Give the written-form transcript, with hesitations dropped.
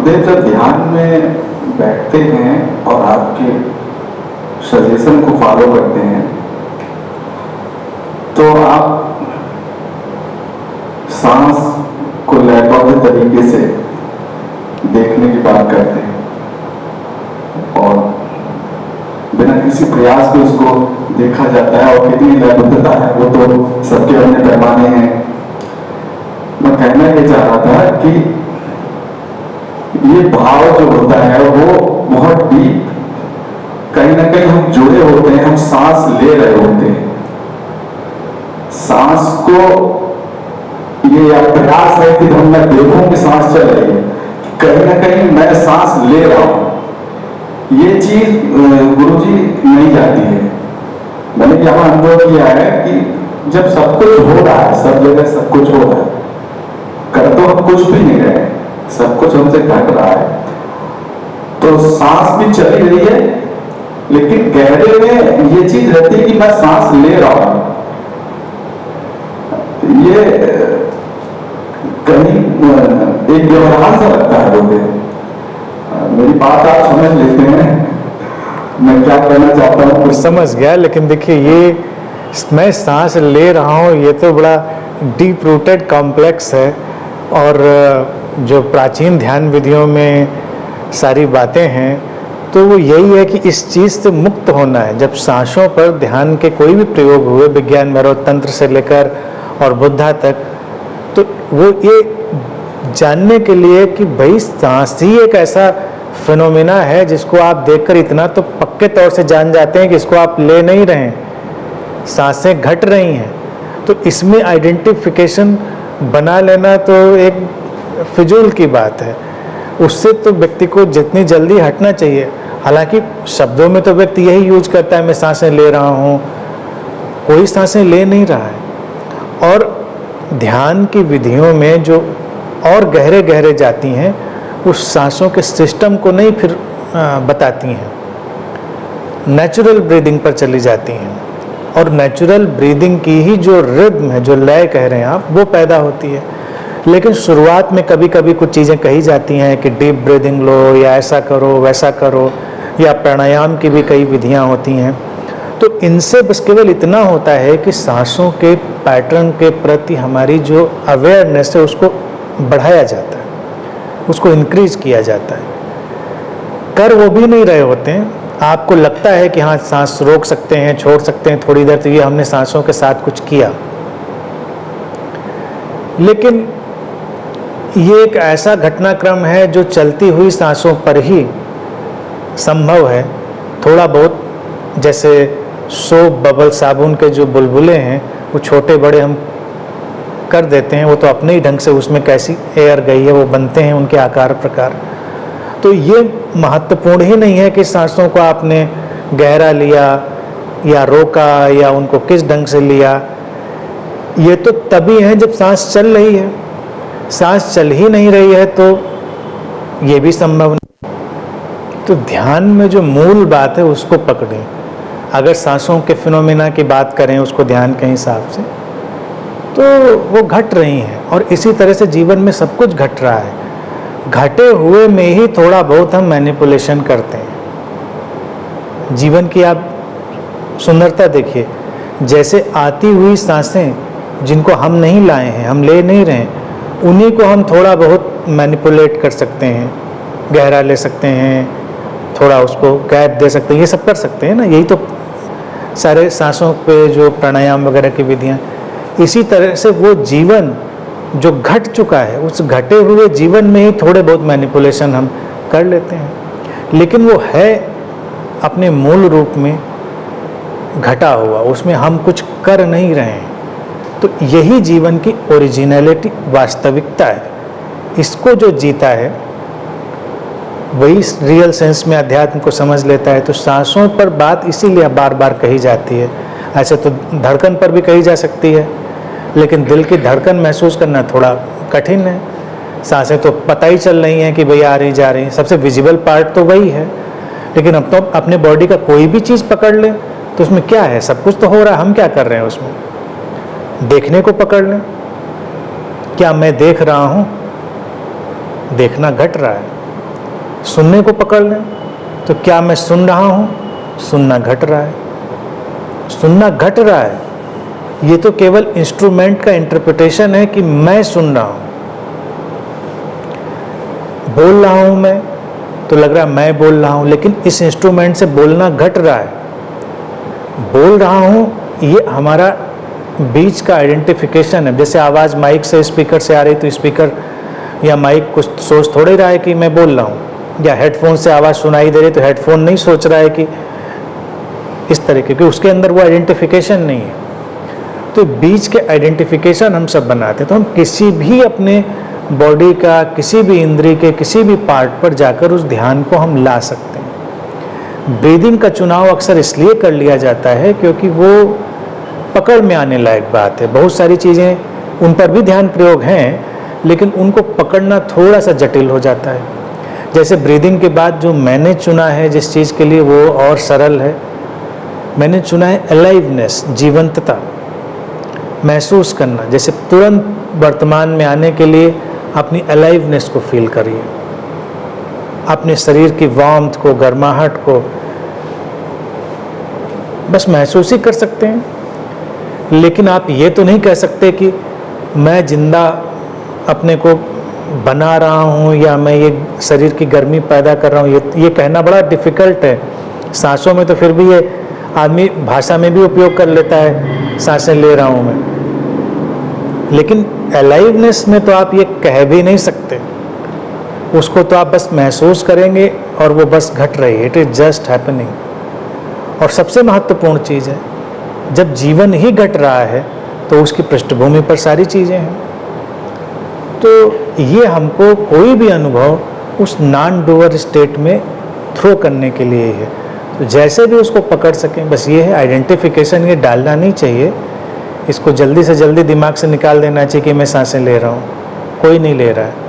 गुरुदेव जब ध्यान में बैठते हैं और आपके सजेशन को फॉलो करते हैं तो आप सांस को लयबद्ध तरीके से देखने की बात करते हैं और बिना किसी प्रयास के उसको देखा जाता है, और कितनी लयबद्धता है वो तो सबके अपने पैमाने हैं। मैं कहना ये चाह रहा था कि ये भाव जो होता है वो बहुत डीप, कहीं ना कहीं हम जुड़े होते हैं, हम सांस ले रहे होते हैं। सांस को ये या प्रयास है कि हम मैं देखूं कि सांस चल रही है, कहीं ना कहीं मैं सांस ले रहा हूं। ये चीज गुरुजी नहीं जाती है। मैंने यहां अनुभव किया है कि जब सब कुछ हो रहा है, सब जगह सब कुछ हो रहा है, कर तो हम कुछ भी नहीं रहे, सब कुछ हमसे घट रहा है, तो सांस भी चली रही है, लेकिन गहरे में ये चीज रहती है कि मैं सांस ले रहा हूं। ये कहीं एक व्यवधान सा लगता है बोलते। मेरी बात आप समझ लेते हैं मैं क्या कहना चाहता हूँ? कुछ समझ गया, लेकिन देखिए ये मैं सांस ले रहा हूँ ये तो बड़ा डीप रूटेड कॉम्प्लेक्स है, और जो प्राचीन ध्यान विधियों में सारी बातें हैं तो वो यही है कि इस चीज़ से मुक्त होना है। जब सांसों पर ध्यान के कोई भी प्रयोग हुए विज्ञान में, तंत्र से लेकर और बुद्धा तक, तो वो ये जानने के लिए कि भाई सांस ही एक ऐसा फिनोमिना है जिसको आप देखकर इतना तो पक्के तौर से जान जाते हैं कि इसको आप ले नहीं रहे हैं, सांसें घट रही हैं। तो इसमें आइडेंटिफिकेशन बना लेना तो एक फिजूल की बात है। उससे तो व्यक्ति को जितनी जल्दी हटना चाहिए। हालांकि शब्दों में तो व्यक्ति यही यूज करता है मैं सांसें ले रहा हूँ, कोई सांसें ले नहीं रहा है। और ध्यान की विधियों में जो और गहरे गहरे जाती हैं उस सांसों के सिस्टम को नहीं फिर बताती हैं, नेचुरल ब्रीदिंग पर चली जाती हैं, और नेचुरल ब्रीदिंग की ही जो रिद्म है, जो लय कह रहे हैं आप, वो पैदा होती है। लेकिन शुरुआत में कभी कभी कुछ चीज़ें कही जाती हैं कि डीप ब्रीदिंग लो, या ऐसा करो वैसा करो, या प्राणायाम की भी कई विधियां होती हैं। तो इनसे बस केवल इतना होता है कि सांसों के पैटर्न के प्रति हमारी जो अवेयरनेस है उसको बढ़ाया जाता है, उसको इंक्रीज किया जाता है। कर वो भी नहीं रहे होते हैं, आपको लगता है कि हाँ सांस रोक सकते हैं, छोड़ सकते हैं थोड़ी देर, तो ये हमने सांसों के साथ कुछ किया। लेकिन ये एक ऐसा घटनाक्रम है जो चलती हुई सांसों पर ही संभव है। थोड़ा बहुत जैसे सोप बबल साबुन के जो बुलबुले हैं वो छोटे बड़े हम कर देते हैं, वो तो अपने ही ढंग से उसमें कैसी एयर गई है वो बनते हैं उनके आकार प्रकार। तो ये महत्वपूर्ण ही नहीं है कि सांसों को आपने गहरा लिया या रोका या उनको किस ढंग से लिया। ये तो तभी है जब सांस चल रही है। सांस चल ही नहीं रही है तो ये भी संभव नहीं। तो ध्यान में जो मूल बात है उसको पकड़ें। अगर सांसों के फिनोमिना की बात करें उसको ध्यान के हिसाब से, तो वो घट रही हैं, और इसी तरह से जीवन में सब कुछ घट रहा है। घटे हुए में ही थोड़ा बहुत हम मैनिपुलेशन करते हैं। जीवन की आप सुंदरता देखिए, जैसे आती हुई सांसें जिनको हम नहीं लाए हैं, हम ले नहीं रहे हैं, उन्हीं को हम थोड़ा बहुत मैनिपुलेट कर सकते हैं, गहरा ले सकते हैं, थोड़ा उसको गैप दे सकते हैं, ये सब कर सकते हैं ना। यही तो सारे सांसों पे जो प्राणायाम वगैरह की विधियाँ। इसी तरह से वो जीवन जो घट चुका है, उस घटे हुए जीवन में ही थोड़े बहुत मैनिपुलेशन हम कर लेते हैं, लेकिन वो है अपने मूल रूप में घटा हुआ, उसमें हम कुछ कर नहीं रहे हैं। तो यही जीवन की ओरिजिनलिटी, वास्तविकता है। इसको जो जीता है वही रियल सेंस में अध्यात्म को समझ लेता है। तो सांसों पर बात इसीलिए बार बार कही जाती है। ऐसे तो धड़कन पर भी कही जा सकती है, लेकिन दिल की धड़कन महसूस करना थोड़ा कठिन है। सांसें तो पता ही चल रही हैं कि भाई आ रही जा रही, सबसे विजिबल पार्ट तो वही है। लेकिन अब तो अपने बॉडी का कोई भी चीज़ पकड़ लें तो उसमें क्या है, सब कुछ तो हो रहा है, हम क्या कर रहे हैं उसमें। देखने को पकड़ लें, क्या मैं देख रहा हूँ? देखना घट रहा है। सुनने को पकड़ लें तो क्या मैं सुन रहा हूँ? सुनना घट रहा है, सुनना घट रहा है। ये तो केवल इंस्ट्रूमेंट का इंटरप्रिटेशन है कि मैं सुन रहा हूँ। बोल रहा हूँ मैं तो लग रहा है मैं बोल रहा हूँ, लेकिन इस इंस्ट्रूमेंट से बोलना घट रहा है। बोल रहा हूँ ये हमारा बीच का आइडेंटिफिकेशन है। जैसे आवाज़ माइक से स्पीकर से आ रही तो स्पीकर या माइक कुछ सोच थोड़े रहा है कि मैं बोल रहा हूँ, या हेडफोन से आवाज़ सुनाई दे रही तो हेडफोन नहीं सोच रहा है कि इस तरीके की, उसके अंदर वो आइडेंटिफिकेशन नहीं है। तो बीच के आइडेंटिफिकेशन हम सब बनाते हैं। तो हम किसी भी अपने बॉडी का, किसी भी इंद्रिय के किसी भी पार्ट पर जाकर उस ध्यान को हम ला सकते हैं। ब्रीदिंग का चुनाव अक्सर इसलिए कर लिया जाता है क्योंकि वो पकड़ में आने लायक बात है। बहुत सारी चीज़ें उन पर भी ध्यान प्रयोग हैं, लेकिन उनको पकड़ना थोड़ा सा जटिल हो जाता है। जैसे ब्रीदिंग के बाद जो मैंने चुना है जिस चीज़ के लिए, वो और सरल है। मैंने चुना है अलाइवनेस, जीवंतता महसूस करना। जैसे तुरंत वर्तमान में आने के लिए अपनी अलाइवनेस को फील करिए, अपने शरीर की वार्मथ को, गर्माहट को बस महसूस ही कर सकते हैं। लेकिन आप ये तो नहीं कह सकते कि मैं जिंदा अपने को बना रहा हूँ या मैं ये शरीर की गर्मी पैदा कर रहा हूँ। ये कहना बड़ा डिफ़िकल्ट है। सांसों में तो फिर भी ये आदमी भाषा में भी उपयोग कर लेता है, सांसें ले रहा हूँ मैं। लेकिन अलाइवनेस में तो आप ये कह भी नहीं सकते, उसको तो आप बस महसूस करेंगे और वो बस घट रही है, इट इज़ जस्ट हैपनिंग। और सबसे महत्वपूर्ण चीज़ है, जब जीवन ही घट रहा है तो उसकी पृष्ठभूमि पर सारी चीज़ें हैं। तो ये हमको कोई भी अनुभव उस नॉन डूअर स्टेट में थ्रो करने के लिए है। तो जैसे भी उसको पकड़ सकें, बस ये है आइडेंटिफिकेशन, ये डालना नहीं चाहिए। इसको जल्दी से जल्दी दिमाग से निकाल देना चाहिए कि मैं सांसें ले रहा हूँ। कोई नहीं ले रहा है।